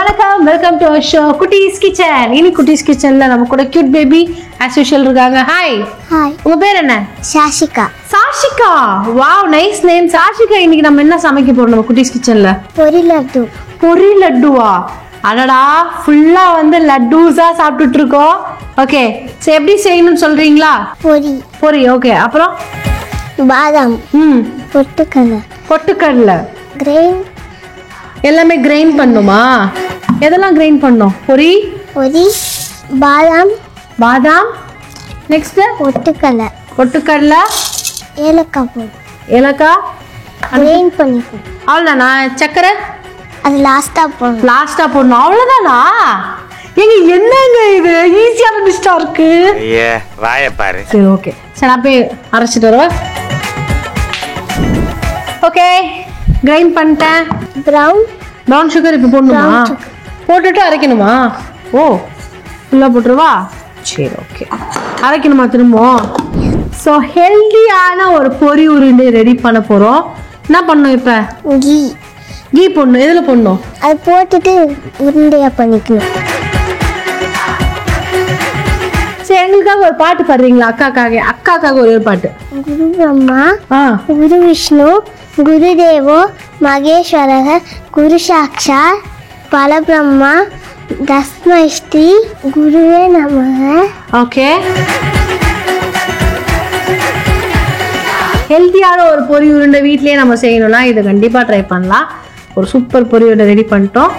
வணக்கம், welcome to our show குட்டீஸ் kitchen. இனி குட்டீஸ் கிச்சன்ல நம்ம கூட கியூட் பேபி as usual இருக்காங்க. ஹாய். ஹாய். உங்க பேர் என்ன? Sashika. Sashika. Wow, nice name. Sashika, இன்னைக்கு நம்ம என்ன சமைக்க போறோம் நம்ம குட்டீஸ் கிச்சன்ல? பொரி லட்டு. பொரி லட்டுவா? அடடா, ஃபுல்லா வந்து லட்டூஸா சாப்பிட்டுட்டு இருக்கோம். ஓகே, சோ எப்படி செய்யணும்னு சொல்றீங்களா? பொரி. ஓகே, அப்புறம் பாதாம், பொட்டுக்கடலை, கிரைன் எல்லாமே கிரைண்ட் பண்ணுமா? எதெல்லாம் கிரைண்ட் பண்ணோம்? பொரி, பாதாம், நெக்ஸ்ட் பொட்டுக்கடலை, ஏலக்காய் கிரைண்ட் பண்ணிக்கோ. அவ்வளோதானா? சக்கரை அது லாஸ்டா போடணும். அவ்வளோதானா? ஏங்க என்னங்க இது ஈஸியான டிஷ்டா இருக்கு. வாய பாரு. சரி, ஓகே. சரி, நான் போய் அரைச்சிட்டு வருவேன். ஓகே, கிரைண்ட் பண்ணிட்டேன். ப்ரௌன் சுகர் இப்போ போடணுமா? போட்டுட்டு அரைக்கணுமா? ஓ, ஃபுல்லாக போட்டுருவா? சரி, ஓகே. அரைக்கணுமா திரும்ப? ஸோ ஹெல்தியான ஒரு பொரி உருண்டை ரெடி பண்ண போகிறோம். என்ன பண்ணணும் இப்போ? கீ போடணும். எதில் போடணும்? அது போட்டுட்டு உருண்டையா பண்ணிக்கணும். சரி, எங்களுக்காக ஒரு பாட்டு பாடுறீங்களா? அக்காக்காக ஒரு பாட்டு. குரு பிரம்மா, குரு விஷ்ணு, குரு தேவோ மகேஸ்வரக, குரு சாக்ஷாத் பரபிரம்மா, தஸ்மை ஸ்ரீ குருவே நமக. ஓகே, ஹெல்த்தியான ஒரு பொரி உருண்டை வீட்லயே நம்ம செய்யணும்னா இதை கண்டிப்பா ட்ரை பண்ணலாம். ஒரு சூப்பர் பொரி உருண்டை ரெடி பண்ணிட்டோம்.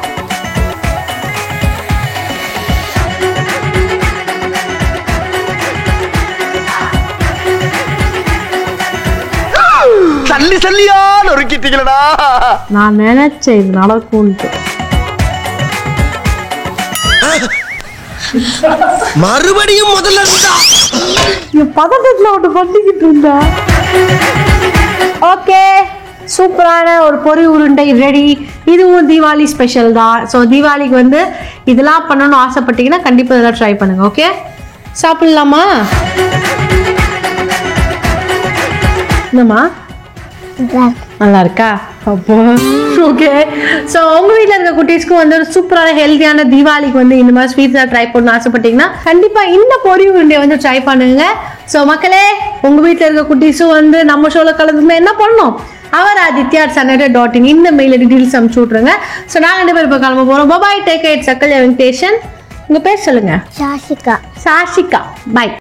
சல்லியா நொறுக்கிட்டீங்களடா. நான் நினைச்சேன் இது நடக்கும்ட்டு. மறுபடியும் முதல்ல பதட்டத்துல ஒன்று பண்ணிக்கிட்டு இருந்தா. ஓகே, சூப்பரான ஒரு பொரி உருண்டை ரெடி. இதுவும் தீபாவளி ஸ்பெஷல் தான். ஸோ தீபாவளிக்கு வந்து இதெல்லாம் பண்ணணும்னு ஆசைப்பட்டீங்கன்னா கண்டிப்பாக இதெல்லாம் ட்ரை பண்ணுங்க. ஓகே, சாப்பிடலாமா? என்னம்மா, நல்லா இருக்கா? அப்போ ஓகே. ஸோ உங்கள் வீட்டில் இருக்க குட்டீஸ்க்கும் வந்து ஒரு சூப்பரான ஹெல்த்தியான தீபாவளிக்கு வந்து இந்த மாதிரி ஸ்வீட்ஸாக ட்ரை பண்ணணும்னு ஆசைப்பட்டீங்கன்னா கண்டிப்பாக இந்த பொரி உருண்டையை வந்து ட்ரை பண்ணுங்க. ஸோ மக்களே, உங்கள் வீட்டில் இருக்க குட்டீஸும் வந்து நம்ம ஷோவில் கலந்துமே என்ன பண்ணணும்? avaraditya@sanada.in இந்த மெயில் டீட்டெயில்ஸ் அனுப்பிச்சு விட்ருங்க. ஸோ நாங்கள் 2 பேர் இப்போ கிளம்ப போகிறோம். பாய், டேக் கேர். சக்கல்யா வெங்கடேஷன். உங்கள் பேர் சொல்லுங்கள். சாஷிகா. பாய்.